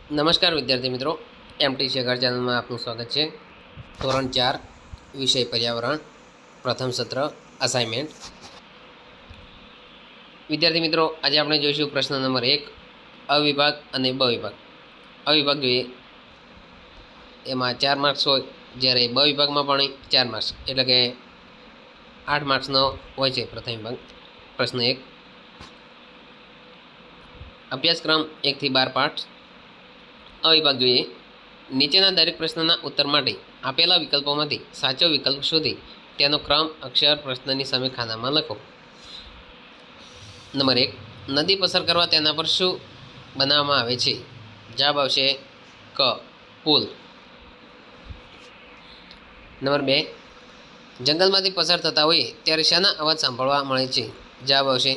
નમસ્કાર વિદ્યાર્થી મિત્રો, એમટી શેખર ચેનલમાં આપનું સ્વાગત છે। ધોરણ 4 વિષય પર્યાવરણ, પ્રથમ સત્ર અસાઇનમેન્ટ। વિદ્યાર્થી મિત્રો, આજે આપણે જોઈશું પ્રશ્ન નંબર 1 અવિભાગ અને બ વિભાગ। અવિભાગ જોઈએ એમાં 4 માર્ક્સ હોય, જ્યારે બ વિભાગમાં પણ 4 માર્ક્સ એટલે કે 8 માર્ક્સનો હોય છે પ્રથમ વિભાગ। પ્રશ્ન 1 અભ્યાસક્રમ 1 થી 12 પાઠ। અવિભાગ જોઈએ નીચેના દરેક પ્રશ્નના ઉત્તર માટે આપેલા વિકલ્પોમાંથી સાચો વિકલ્પ શોધી તેનો ક્રમ અક્ષર પ્રશ્નની સામે ખાનામાં લખો। નંબર 1 નદી પસાર કરવા તેના પર શું બનાવવામાં આવે છે? જવાબ આવશે ક પુલ। નંબર 2 જંગલમાંથી પસાર થતા હોઈએ ત્યારે શાના અવાજ સાંભળવા મળે છે? જવાબ આવશે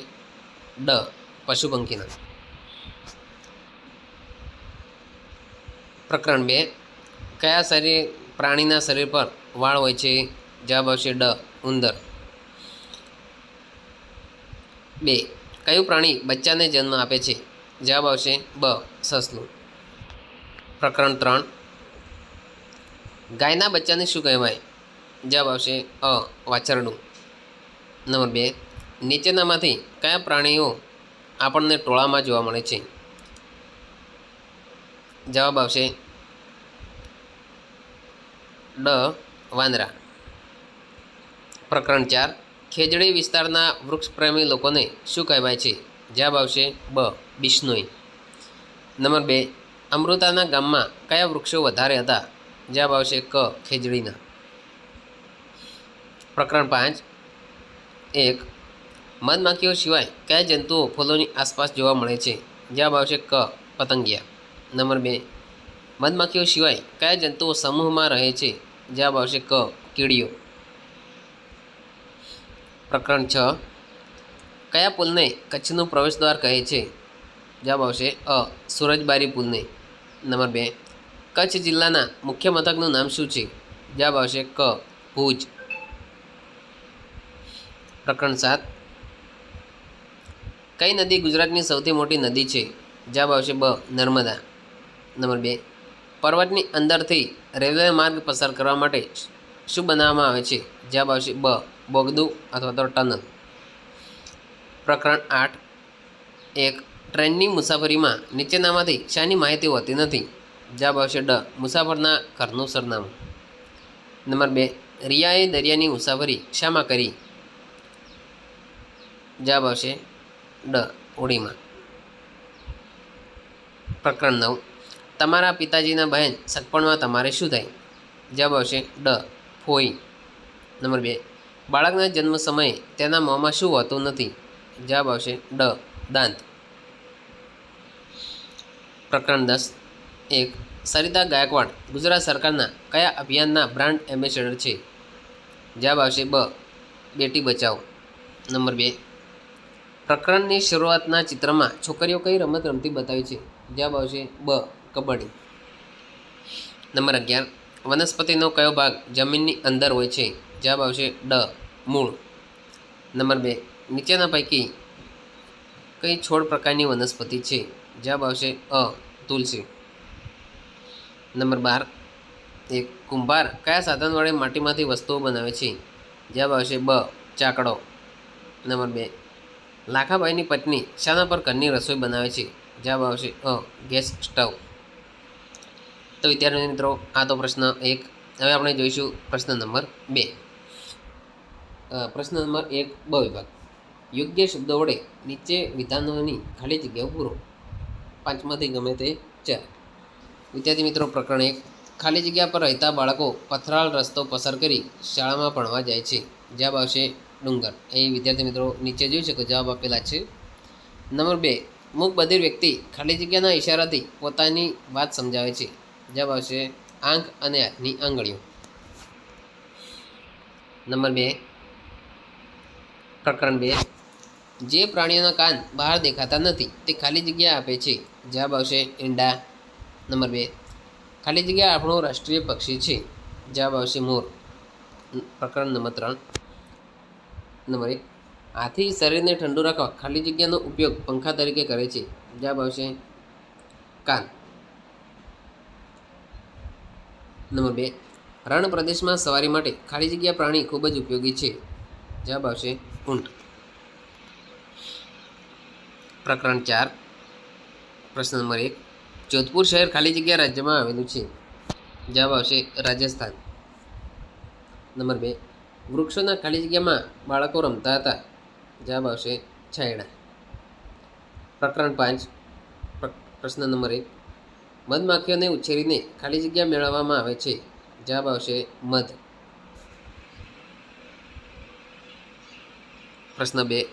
ડ પશુ પંખીના। પ્રકરણ 2 કયા પ્રાણીના શરીર પર વાળ હોય છે? જવાબ આવશે ડ ઉંદર। 2 કયું પ્રાણી બચ્ચાને જન્મ આપે છે? જવાબ આવશે બ સસલું। પ્રકરણ 3 ગાયના બચ્ચાને શું કહેવાય? જવાબ આવશે અ વાછરડું। નંબર 2 નીચેનામાંથી કયા પ્રાણીઓ આપણને ટોળામાં જોવા મળે છે? જવાબ આવશે ડ વાંદરા। પ્રકરણ 4 ખેજડી વિસ્તારના વૃક્ષપ્રેમી લોકોને શું કહેવાય છે? જવાબ આવશે બ બિશ્નોઈ। નંબર 2 અમૃતાના ગામમાં કયા વૃક્ષો વધારે હતા? જવાબ આવશે ક ખેજડીના। પ્રકરણ 5 1 મધમાખીઓ સિવાય કયા જંતુઓ ફૂલોની આસપાસ જોવા મળે છે? જવાબ આવશે ક પતંગિયા। નંબર 2 મધમાખીઓ સિવાય કયા જંતુઓ સમૂહમાં રહે છે? જવાબ આવશે ક કીડીઓ। પ્રકરણ 6 કયા પુલને કચ્છનું પ્રવેશદ્વાર કહે છે? જવાબ આવશે અ સુરજબારી પુલને। નંબર 2 કચ્છ જિલ્લાના મુખ્ય મથકનું નામ શું છે? જવાબ આવશે ક ભુજ। પ્રકરણ 7 કઈ નદી ગુજરાતની સૌથી મોટી નદી છે? જવાબ આવશે બ નર્મદા। નંબર 2 પર્વતની અંદરથી રેલવે માર્ગ પસાર કરવા માટે શું બનાવવામાં આવે છે? જવાબ આવશે બ બોગદું અથવા તો ટનલ। પ્રકરણ 8 1 ટ્રેનની મુસાફરીમાં નીચેનામાંથી શાની માહિતી હોતી નથી? જવાબ આવશે ડ મુસાફરના ઘરનું સરનામું। નંબર 2 રિયાએ દરિયાની મુસાફરી શામાં કરી? જવાબ આવશે ડ હોડીમાં। પ્રકરણ 9 તમારા પિતાજીના બહેન સગપણમાં તમારે શું થાય? જવાબ આવશે ડ ફોઈ। નંબર 2 બાળકના જન્મ સમયે તેના મોંમાં શું હોતું નથી? જવાબ આવશે ડ દાંત। પ્રકરણ 10 1 સરિતા ગાયકવાડ ગુજરાત સરકારના કયા અભિયાનના બ્રાન્ડ એમ્બેસેડર છે? જવાબ આવશે બ બેટી બચાવો। નંબર 2 પ્રકરણની શરૂઆતના ચિત્રમાં છોકરીઓ કઈ રમત રમતી બતાવી છે? જવાબ આવશે બ કબડ્ડી। નંબર 11 વનસ્પતિનો કયો ભાગ જમીનની અંદર હોય છે? જવાબ આવશે ડ મૂળ। નંબર 2 નીચેના પૈકી કઈ છોડ પ્રકારની વનસ્પતિ છે? જવાબ આવશે અ તુલસી। નંબર 12 1 કુંભાર કયા સાધન વડે માટીમાંથી વસ્તુઓ બનાવે છે? જવાબ આવશે બ ચાકડો। નંબર 2 લાખાભાઈની પત્ની શાના પર ઘરની રસોઈ બનાવે છે? જવાબ આવશે અ ગેસ સ્ટવ। તો વિદ્યાર્થી મિત્રો, આ તો પ્રશ્ન 1। હવે આપણે જોઈશું પ્રશ્ન નંબર 2। પ્રશ્ન નંબર 1 બ વિભાગ યોગ્ય શબ્દો વડે નીચે વિધાનોની ખાલી જગ્યાઓ પૂરો। 5માંથી ગમે તે 4। વિદ્યાર્થી મિત્રો, પ્રકરણ 1 ખાલી જગ્યા પર રહેતા બાળકો પથરાળ રસ્તો પસાર કરી શાળામાં ભણવા જાય છે। જવાબ આવશે ડુંગર। એ વિદ્યાર્થી મિત્રો નીચે જોઈ શકો જવાબ આપેલા છે। નંબર 2 મૂક બધિર વ્યક્તિ ખાલી જગ્યાના ઇશારાથી પોતાની વાત સમજાવે છે। જવાબ આવશે આંખ અને હાથની આંગળીઓ। નંબર 2 પ્રકરણ 2 જે પ્રાણીઓના કાન બહાર દેખાતા નથી તે ખાલી જગ્યા આપે છે। જવાબ આવશે ઈંડા। નંબર 2 ખાલી જગ્યા આપણું રાષ્ટ્રીય પક્ષી છે। જવાબ આવશે મોર। પ્રકરણ નંબર 3 નંબર 1 હાથી શરીરને ઠંડુ રાખવા ખાલી જગ્યાનો ઉપયોગ પંખા તરીકે કરે છે। જવાબ આવશે કાન। નંબર 2, રણ પ્રદેશમાં સવારી માટે ખાલી જગ્યા પ્રાણી ખૂબ જ ઉપયોગી છે. જવાબ આવશે ઊંટ. પ્રકરણ 4, પ્રશ્ન નંબર 1, જોધપુર શહેર ખાલી જગ્યા રાજ્યમાં આવેલું છે. જવાબ આવશે રાજસ્થાન. નંબર 2, વૃક્ષોના ખાલી જગ્યામાં બાળકો રમતા હતા. જવાબ આવશે છાંયડા. પ્રકરણ 5, પ્રશ્ન નંબર 1, મધમાખીઓને ઉછેરીને ખાલી જગ્યા મેળવવામાં આવે છે. જવાબ આવશે મધ. પ્રશ્ન 2,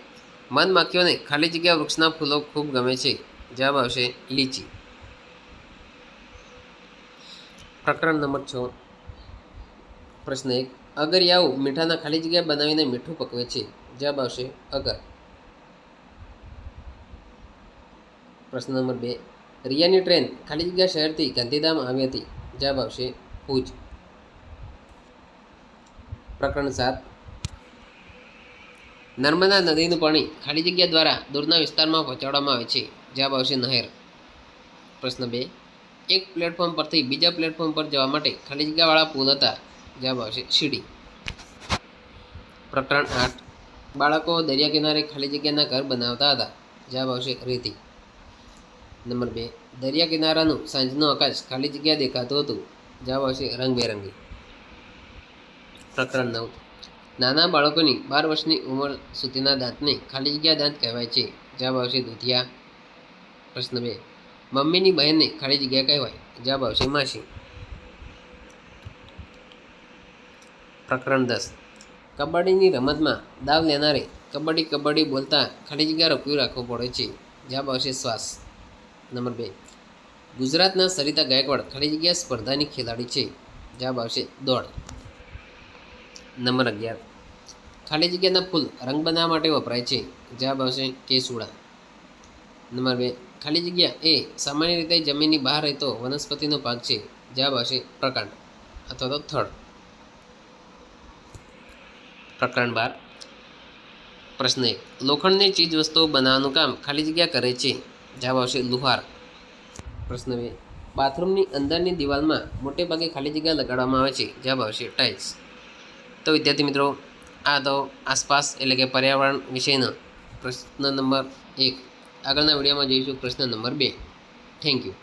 મધમાખીઓને ખાલી જગ્યા વૃક્ષના ફૂલો ખૂબ ગમે છે. જવાબ આવશે લીચી. પ્રકરણ નંબર 6, પ્રશ્ન 1, અગરિયાઓ મીઠાના ખાલી જગ્યા બનાવીને મીઠું પકવે છે. જવાબ આવશે અગર. પ્રશ્ન નંબર 2, રિયાની ટ્રેન ખાલી જગ્યા શહેરથી ગાંધીધામ આવી હતી. જવાબ આવશે ભુજ. પ્રકરણ 7, નર્મદા નદીનું પાણી ખાલી જગ્યા દ્વારા દૂરના વિસ્તારમાં પહોંચાડવામાં આવે છે. જવાબ આવશે નહેર. પ્રશ્ન 2, એક પ્લેટફોર્મ પરથી બીજા પ્લેટફોર્મ પર જવા માટે ખાલી જગ્યાવાળા પુલ હતા. જવાબ આવશે સીડી. પ્રકરણ 8, બાળકો દરિયા કિનારે ખાલી જગ્યાના ઘર બનાવતા હતા. જવાબ આવશે રેતી. નંબર 2, દરિયા કિનારાનું સાંજનું આકાશ ખાલી જગ્યા દેખાતું હતું. જવાબ આવશે રંગબેરંગી. પ્રકરણ 9, નાના બાળકોની 12 વર્ષની ઉંમર સુધીના દાંતને ખાલી જગ્યા દાંત કહેવાય છે. જવાબ આવશે દૂધિયા. પ્રશ્ન 2, મમ્મીની બહેનને ખાલી જગ્યા કહેવાય. જવાબ આવશે માસી. પ્રકરણ 10, કબડ્ડીની રમતમાં દાવ લેનારે કબડ્ડી કબડ્ડી બોલતા ખાલી જગ્યા રોક્યું રાખવું પડે છે. જવાબ આવશે શ્વાસ. નંબર 2, ગુજરાતના સરિતા ગાયકવાડ ખાલી જગ્યા સ્પર્ધાની ખેલાડી છે. જવાબ આવશે દોડ. નંબર 11, ખાલી જગ્યાના ફૂલ રંગ બનાવવા માટે વપરાય છે. જવાબ આવશે કેસુડા. નંબર 2, ખાલી જગ્યા એ સામાન્ય રીતે જમીનની બહાર રહેતો વનસ્પતિનો ભાગ છે. જવાબ આવશે પ્રકાંડ અથવા તો થડ. પ્રકરણ 12, પ્રશ્ન 1, લોખંડની ચીજ વસ્તુઓ બનાવવાનું કામ ખાલી જગ્યા કરે છે. જવાબ આવશે લુહાર. પ્રશ્ન 2, બાથરૂમની અંદરની દિવાલમાં મોટે ભાગે ખાલી જગ્યા લગાડવામાં આવે છે. જવાબ આવશે ટાઇલ્સ. તો વિદ્યાર્થી મિત્રો, આ તો આસપાસ એટલે કે પર્યાવરણ વિષયનો પ્રશ્ન નંબર 1. આગળના વિડીયોમાં જોઈશું પ્રશ્ન નંબર 2. Thank you.